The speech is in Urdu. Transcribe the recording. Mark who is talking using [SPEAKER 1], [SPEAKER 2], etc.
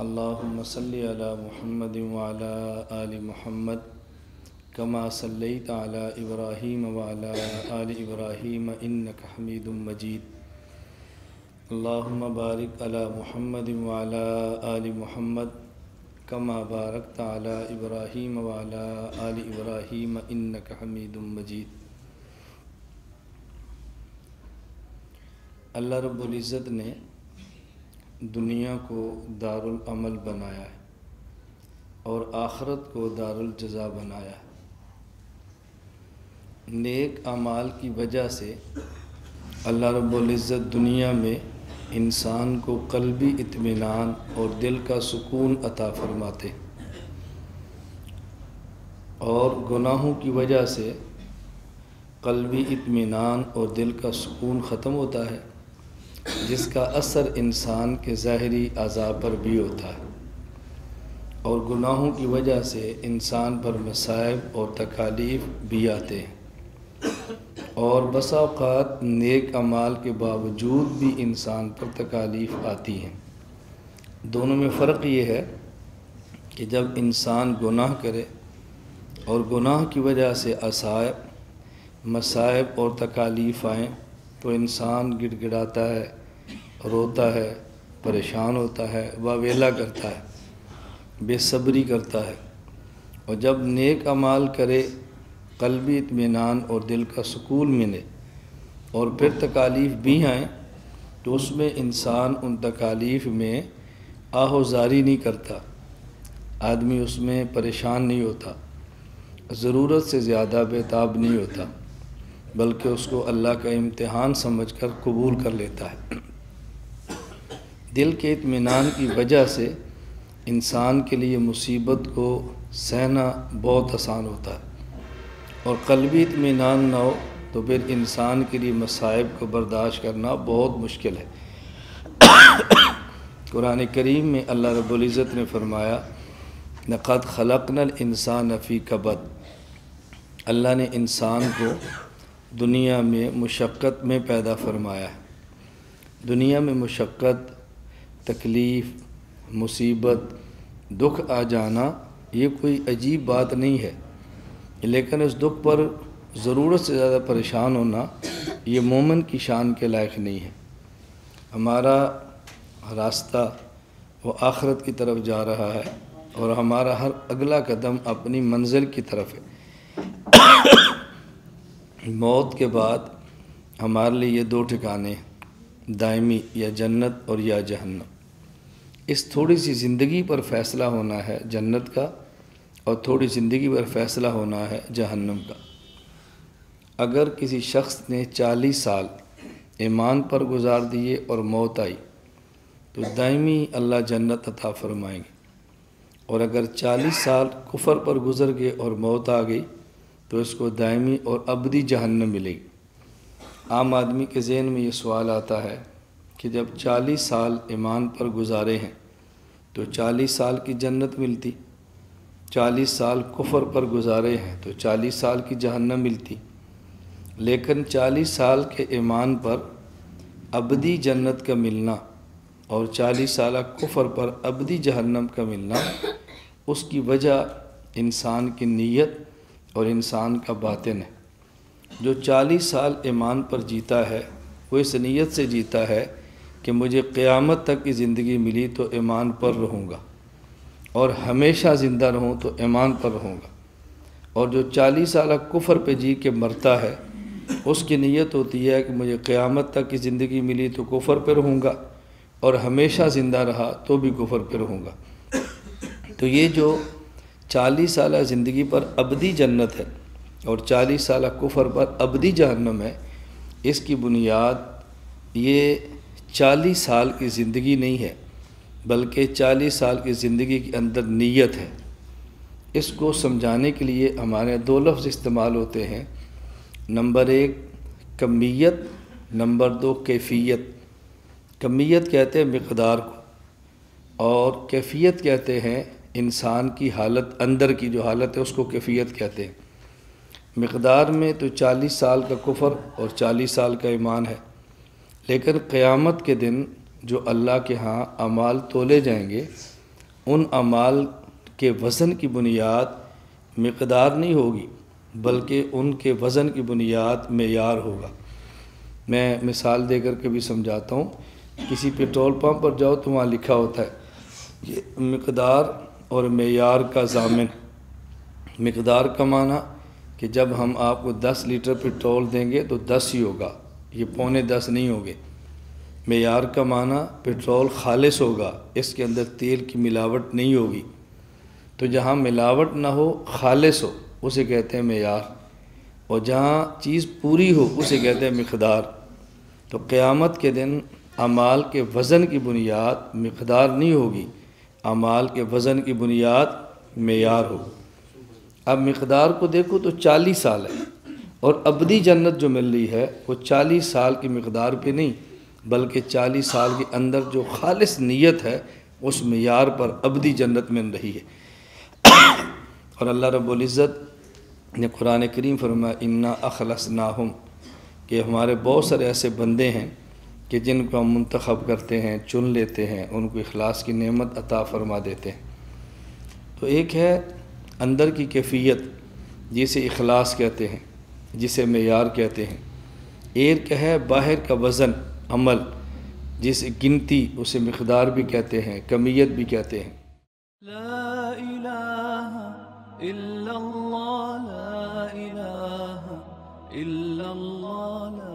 [SPEAKER 1] اللهم صل على محمد وعلى آل محمد كما صليت على إبراهيم وعلى آل إبراهيم إنك حميد مجيد. اللهم بارك على محمد وعلى آل محمد كما باركت على إبراهيم وعلى آل إبراهيم إنك حميد مجيد. اللہ رب العزت نے دنیا کو دار العمل بنایا ہے اور آخرت کو دار الجزا بنایا ہے. نیک اعمال کی وجہ سے اللہ رب العزت دنیا میں انسان کو قلبی اطمینان اور دل کا سکون عطا فرماتے، اور گناہوں کی وجہ سے قلبی اطمینان اور دل کا سکون ختم ہوتا ہے، جس کا اثر انسان کے ظاہری اعضاء پر بھی ہوتا ہے، اور گناہوں کی وجہ سے انسان پر مصائب اور تکالیف بھی آتے ہیں، اور بسا اوقات نیک اعمال کے باوجود بھی انسان پر تکالیف آتی ہیں. دونوں میں فرق یہ ہے کہ جب انسان گناہ کرے اور گناہ کی وجہ سے مصائب اور تکالیف آئیں تو انسان گڑ گڑاتا ہے، روتا ہے، پریشان ہوتا ہے، واویلا کرتا ہے، بے صبری کرتا ہے. اور جب نیک اعمال کرے، قلبی اطمینان اور دل کا سکون ملے اور پھر تکالیف بھی آئیں تو اس میں انسان ان تکالیف میں آہوزاری نہیں کرتا، آدمی اس میں پریشان نہیں ہوتا، ضرورت سے زیادہ بےتاب نہیں ہوتا، بلکہ اس کو اللہ کا امتحان سمجھ کر قبول کر لیتا ہے. دل کے اطمینان کی وجہ سے انسان کے لیے مصیبت کو سہنا بہت آسان ہوتا ہے، اور قلبی اطمینان نہ ہو تو پھر انسان کے لیے مصائب کو برداشت کرنا بہت مشکل ہے. قرآن کریم میں اللہ رب العزت نے فرمایا لَقَدْ خَلَقْنَا الْإِنسَانَ فِي كَبَدٍ. اللہ نے انسان کو دنیا میں مشقت میں پیدا فرمایا ہے. دنیا میں مشقت، تکلیف، مصیبت، دکھ آ جانا یہ کوئی عجیب بات نہیں ہے، لیکن اس دکھ پر ضرورت سے زیادہ پریشان ہونا یہ مومن کی شان کے لائق نہیں ہے. ہمارا راستہ وہ آخرت کی طرف جا رہا ہے، اور ہمارا ہر اگلا قدم اپنی منزل کی طرف ہے. موت کے بعد ہمارے لیے یہ دو ٹھکانے ہیں، دائمی یا جنت اور یا جہنم. اس تھوڑی سی زندگی پر فیصلہ ہونا ہے جنت کا، اور تھوڑی زندگی پر فیصلہ ہونا ہے جہنم کا. اگر کسی شخص نے 40 سال ایمان پر گزار دیے اور موت آئی تو دائمی اللہ جنت عطا فرمائیں گے، اور اگر 40 سال کفر پر گزر گئے اور موت آ گئی تو اس کو دائمی اور ابدی جہنم ملے گی. عام آدمی کے ذہن میں یہ سوال آتا ہے کہ جب 40 سال ایمان پر گزارے ہیں تو 40 سال کی جنت ملتی، 40 سال کفر پر گزارے ہیں تو 40 سال کی جہنم ملتی. لیکن 40 سال کے ایمان پر ابدی جنت کا ملنا اور 40 سالہ کفر پر ابدی جہنم کا ملنا، اس کی وجہ انسان کی نیت اور انسان کا باطن ہے. جو 40 سال ایمان پر جیتا ہے وہ اس نیت سے جیتا ہے کہ مجھے قیامت تک کی زندگی ملی تو ایمان پر رہوں گا، اور ہمیشہ زندہ رہوں تو ایمان پر رہوں گا. اور جو 40 سالہ کفر پہ جی کے مرتا ہے اس کی نیت ہوتی ہے کہ مجھے قیامت تک کی زندگی ملی تو کفر پہ رہوں گا، اور ہمیشہ زندہ رہا تو بھی کفر پہ رہوں گا. تو یہ جو 40 سالہ زندگی پر ابدی جنت ہے اور 40 سالہ کفر پر ابدی جہنم ہے، اس کی بنیاد یہ 40 سال کی زندگی نہیں ہے، بلکہ 40 سال کی زندگی کے اندر نیت ہے. اس کو سمجھانے کے لیے ہمارے 2 لفظ استعمال ہوتے ہیں. نمبر 1 کمیت، نمبر 2 کیفیت. کمیت کہتے ہیں مقدار کو، اور کیفیت کہتے ہیں انسان کی حالت، اندر کی جو حالت ہے اس کو کیفیت کہتے ہیں. مقدار میں تو 40 سال کا کفر اور 40 سال کا ایمان ہے، لیکن قیامت کے دن جو اللہ کے ہاں اعمال تولے جائیں گے ان اعمال کے وزن کی بنیاد مقدار نہیں ہوگی، بلکہ ان کے وزن کی بنیاد معیار ہوگا۔ میں مثال دے کر کے بھی سمجھاتا ہوں۔ کسی پیٹرول پمپ پر جاؤ تو وہاں لکھا ہوتا ہے یہ مقدار اور معیار کا ضامن۔ مقدار کا معنی کہ جب ہم آپ کو 10 لیٹر پیٹرول دیں گے تو 10 ہی ہوگا، یہ 9.25 نہیں ہوگے۔ معیار کا معنی پیٹرول خالص ہوگا، اس کے اندر تیل کی ملاوٹ نہیں ہوگی۔ تو جہاں ملاوٹ نہ ہو، خالص ہو، اسے کہتے ہیں معیار، اور جہاں چیز پوری ہو اسے کہتے ہیں مقدار۔ تو قیامت کے دن اعمال کے وزن کی بنیاد مقدار نہیں ہوگی، اعمال کے وزن کی بنیاد معیار ہوگی۔ اب مقدار کو دیکھو تو 40 سال ہے، اور ابدی جنت جو مل رہی ہے وہ 40 سال کی مقدار پہ نہیں، بلکہ 40 سال کے اندر جو خالص نیت ہے اس معیار پر ابدی جنت مل رہی ہے۔ اور اللہ رب العزت نے قرآن کریم فرمایا انا اخلصناہم، کہ ہمارے بہت سارے ایسے بندے ہیں کہ جن کو ہم منتخب کرتے ہیں، چن لیتے ہیں، ان کو اخلاص کی نعمت عطا فرما دیتے ہیں۔ تو ایک ہے اندر کی کیفیت جسے اخلاص کہتے ہیں، جسے معیار کہتے ہیں۔ ایک ہے باہر کا وزن عمل، جسے گنتی، اسے مقدار بھی کہتے ہیں، کمیت بھی کہتے ہیں۔
[SPEAKER 2] لا الہ الا اللہ، لا الہ الا اللہ،